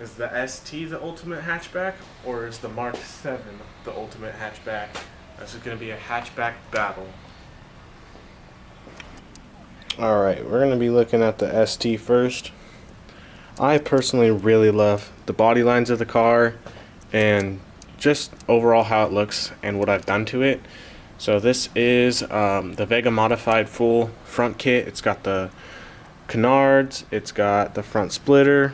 Is the ST the ultimate hatchback, or is the Mark 7 the ultimate hatchback? This is going to be a hatchback battle. Alright, we're going to be looking at the ST first. I personally really love the body lines of the car and just overall how it looks and what I've done to it. So this is the Vega modified full front kit. It's got the canards, it's got the front splitter,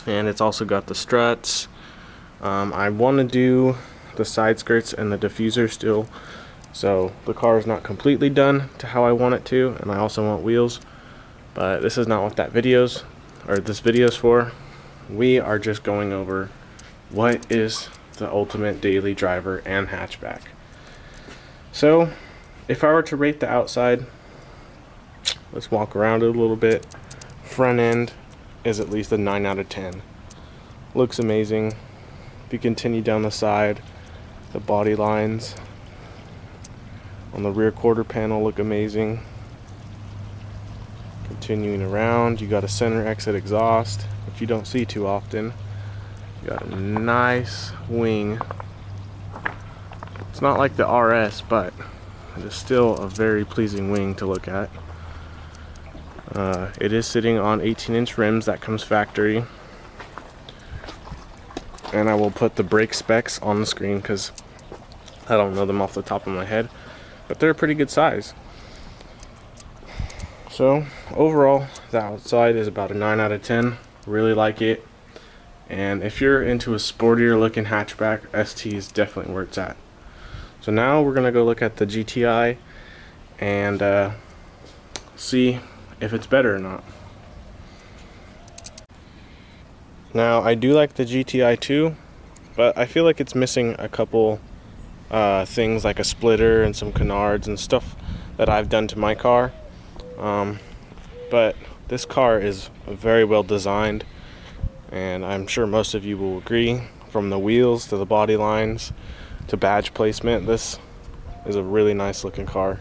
and it's also got the struts. I want to do the side skirts and the diffuser still, so the car is not completely done to how I want it to, and I also want wheels, but this is not what this video's for. We are just going over what is the ultimate daily driver and hatchback. So if I were to rate the outside, let's walk around it a little bit. Front end is at least a 9 out of 10. Looks amazing. If you continue down the side, the body lines on the rear quarter panel look amazing. Continuing around, you got a center exit exhaust, which you don't see too often. You got a nice wing. It's not like the RS, but it is still a very pleasing wing to look at. It is sitting on 18-inch rims. That comes factory. And I will put the brake specs on the screen because I don't know them off the top of my head, but they're a pretty good size. So overall, the outside is about a 9 out of 10. Really like it. And if you're into a sportier looking hatchback, ST is definitely where it's at. So now we're gonna go look at the GTI and see if it's better or not. Now I do like the GTI too, but I feel like it's missing a couple things like a splitter and some canards and stuff that I've done to my car. But this car is very well designed, and I'm sure most of you will agree, from the wheels to the body lines to badge placement. This is a really nice looking car.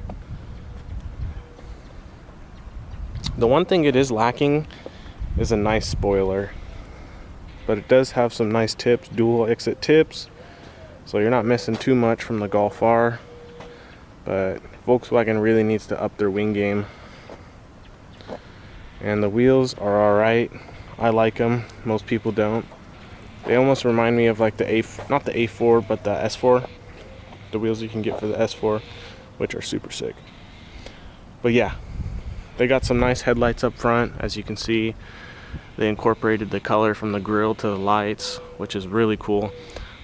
The one thing it is lacking is a nice spoiler, but it does have some nice tips, dual exit tips, so you're not missing too much from the Golf R. But Volkswagen really needs to up their wing game. And the wheels are alright. I like them. Most people don't. They almost remind me of like not the A4, but the S4. The wheels you can get for the S4, which are super sick. But yeah, they got some nice headlights up front. As you can see, they incorporated the color from the grille to the lights, which is really cool.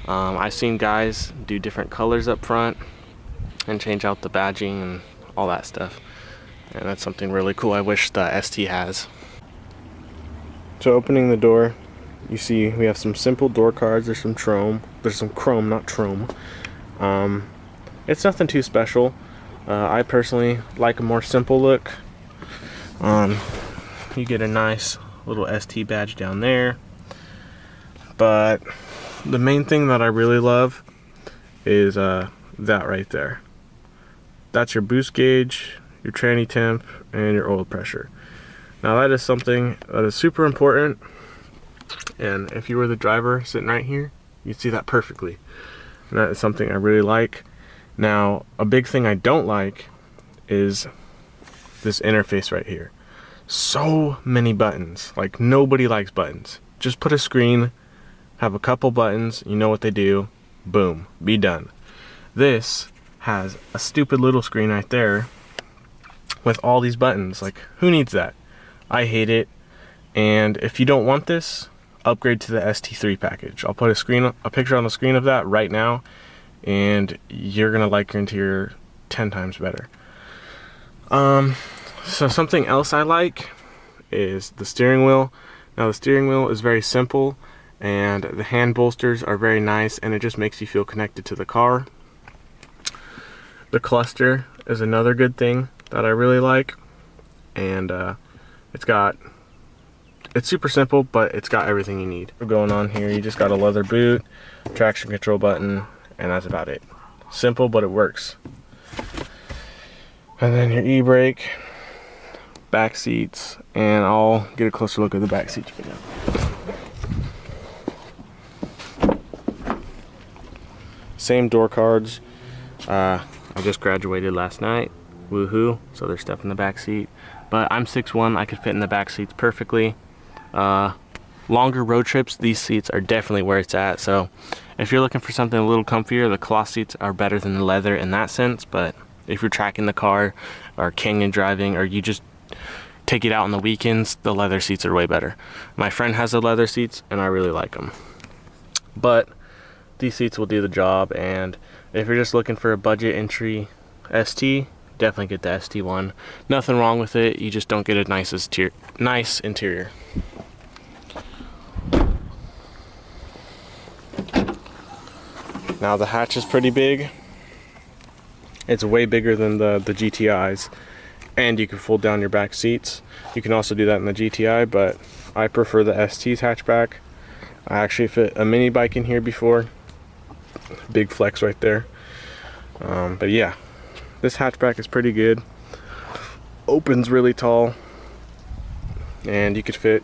I've seen guys do different colors up front and change out the badging and all that stuff, and that's something really cool I wish the ST has. So opening the door, you see we have some simple door cards. There's some chrome, not chrome. It's nothing too special. I personally like a more simple look. You get a nice little ST badge down there, but the main thing that I really love is that right there. That's your boost gauge, your tranny temp, and your oil pressure. Now that is something that is super important, and if you were the driver sitting right here, you'd see that perfectly, and that is something I really like. Now a big thing I don't like is this interface right here. So many buttons. Like, nobody likes buttons. Just put a screen, have a couple buttons, you know what they do, boom, be done. This has a stupid little screen right there with all these buttons. Like, who needs that? I hate it. And if you don't want this, upgrade to the ST3 package. I'll put a picture on the screen of that right now, and you're gonna like your interior 10 times better. So something else I like is the steering wheel. Now the steering wheel is very simple, and the hand bolsters are very nice, and it just makes you feel connected to the car. The cluster is another good thing that I really like, and it's super simple, but it's got everything you need. Going on here, you just got a leather boot, traction control button, and that's about it. Simple, but it works. And then your e-brake, back seats, and I'll get a closer look at the back seats right now. Same door cards. I just graduated last night. Woohoo. So there's stuff in the back seat. But I'm 6'1", I could fit in the back seats perfectly. Longer road trips, these seats are definitely where it's at. So if you're looking for something a little comfier, the cloth seats are better than the leather in that sense. But if you're tracking the car or canyon driving, or you just take it out on the weekends, the leather seats are way better. My friend has the leather seats and I really like them. But these seats will do the job, and if you're just looking for a budget entry ST, definitely get the ST one. Nothing wrong with it, you just don't get a nice interior. Now the hatch is pretty big. It's way bigger than the GTIs, and you can fold down your back seats. You can also do that in the GTI, but I prefer the ST's hatchback. I actually fit a mini bike in here before. Big flex right there. But yeah, this hatchback is pretty good. Opens really tall, and you could fit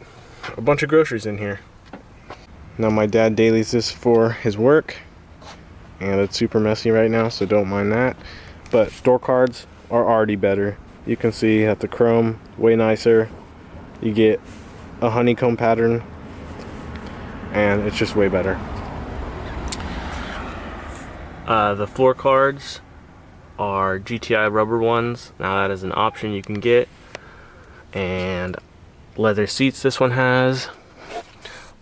a bunch of groceries in here. Now my dad dailies this for his work, and it's super messy right now, so don't mind that. But door cards are already better. You can see that the chrome way nicer. You get a honeycomb pattern, and it's just way better. The floor cards are GTI rubber ones. Now that is an option you can get. And leather seats this one has.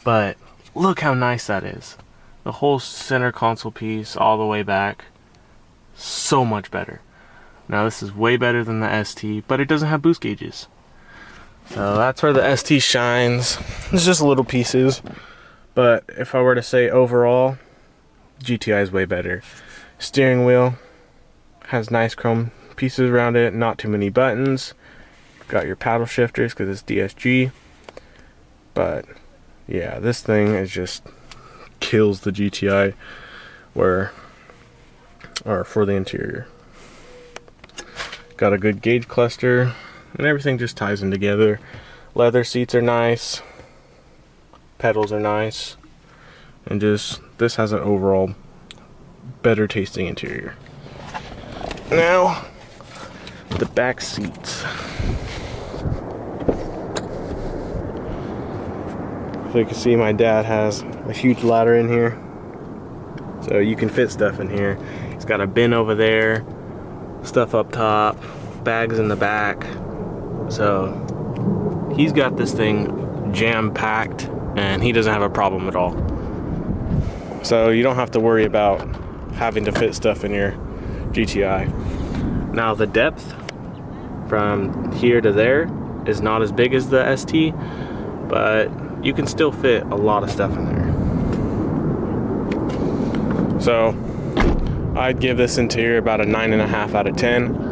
But look how nice that is. The whole center console piece all the way back. So much better. Now this is way better than the ST, but it doesn't have boost gauges. So that's where the ST shines. It's just little pieces. But if I were to say overall, GTI is way better. Steering wheel has nice chrome pieces around it, not too many buttons. Got your paddle shifters because it's DSG. But yeah, this thing is just kills the GTI for the interior. Got a good gauge cluster, and everything just ties in together. Leather seats are nice, pedals are nice, and just this has an overall better tasting interior. Now the back seats. So you can see my dad has a huge ladder in here, so you can fit stuff in here. He's got a bin over there, stuff up top, bags in the back. So he's got this thing jam-packed, and he doesn't have a problem at all. So you don't have to worry about having to fit stuff in your GTI. Now the depth from here to there is not as big as the ST, but you can still fit a lot of stuff in there. So I'd give this interior about a 9.5 out of 10.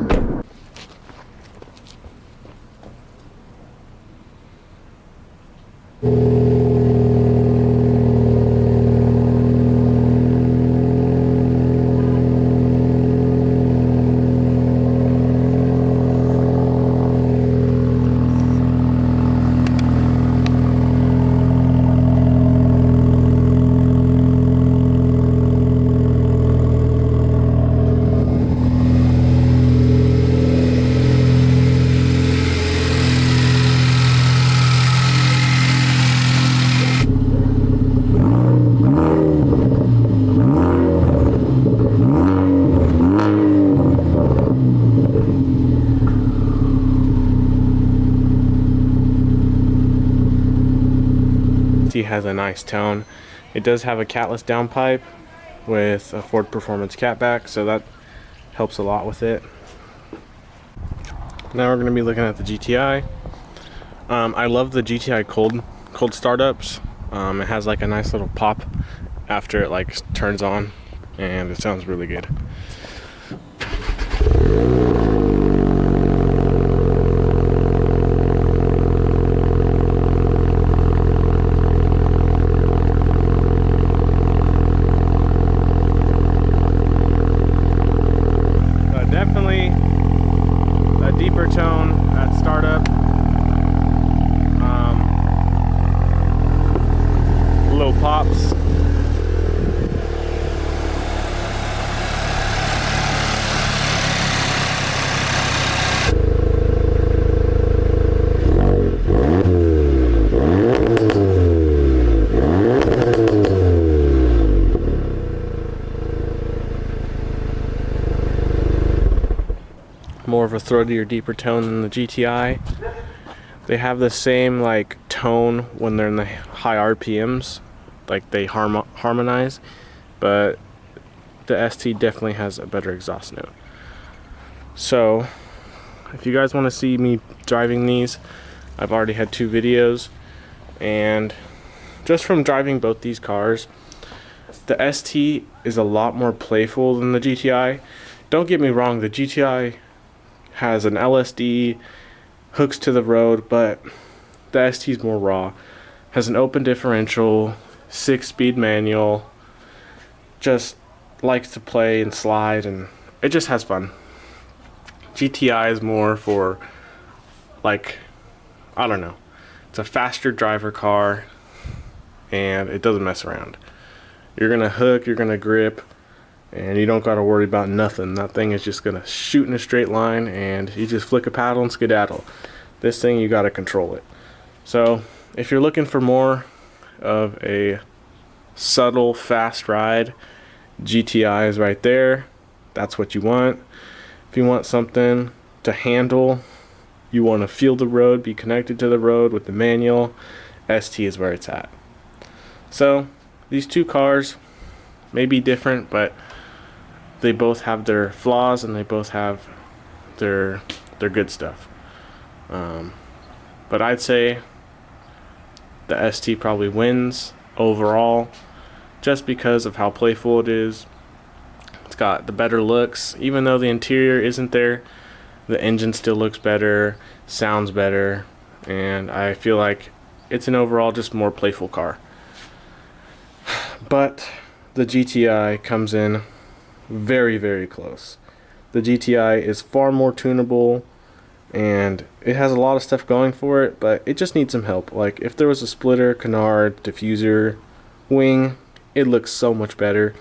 Has a nice tone. It does have a catless downpipe with a Ford Performance catback, so that helps a lot with it. Now we're going to be looking at the GTI. I love the GTI cold startups. It has like a nice little pop after it like turns on, and it sounds really good. Definitely a deeper tone at startup. Little pops. more of a throatier, deeper tone than the GTI. They have the same like tone when they're in the high RPMs, like they harmonize, but the ST definitely has a better exhaust note. So if you guys want to see me driving these, I've already had 2 videos, and just from driving both these cars, the ST is a lot more playful than the GTI. Don't get me wrong, the GTI has an LSD, hooks to the road, but the ST is more raw. Has an open differential, 6-speed manual, just likes to play and slide, and it just has fun. GTI is more for, like, I don't know, it's a faster driver car, and it doesn't mess around. You're gonna hook, you're gonna grip, and you don't gotta worry about nothing. That thing is just gonna shoot in a straight line, and you just flick a paddle and skedaddle. This thing, you gotta control it. So if you're looking for more of a subtle, fast ride, GTI is right there. That's what you want. If you want something to handle, you want to feel the road, be connected to the road with the manual, ST is where it's at. So these 2 cars may be different, but they both have their flaws and they both have their good stuff. But I'd say the ST probably wins overall, just because of how playful it is. It's got the better looks. Even though the interior isn't there, the engine still looks better, sounds better, and I feel like it's an overall just more playful car. But the GTI comes in very, very close. The GTI is far more tunable, and it has a lot of stuff going for it, but it just needs some help. Like if there was a splitter, canard, diffuser, wing, it looks so much better.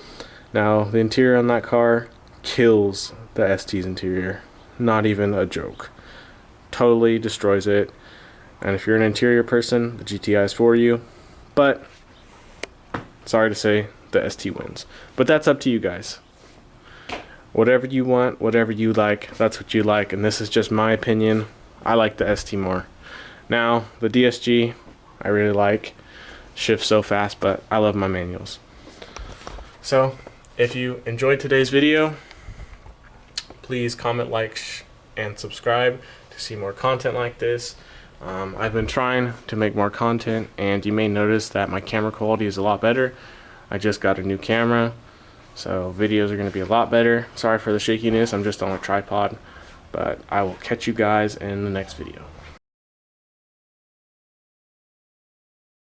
Now the interior on that car kills the ST's interior. Not even a joke. Totally destroys it. And if you're an interior person, the GTI is for you. But sorry to say, the ST wins. But that's up to you guys. Whatever you want, whatever you like, that's what you like. And this is just my opinion. I like the ST more. Now the DSG I really like. Shifts so fast, but I love my manuals. So if you enjoyed today's video, please comment, like, and subscribe to see more content like this. I've been trying to make more content, and you may notice that my camera quality is a lot better. I just got a new camera, so videos are going to be a lot better. Sorry for the shakiness, I'm just on a tripod, but I will catch you guys in the next video.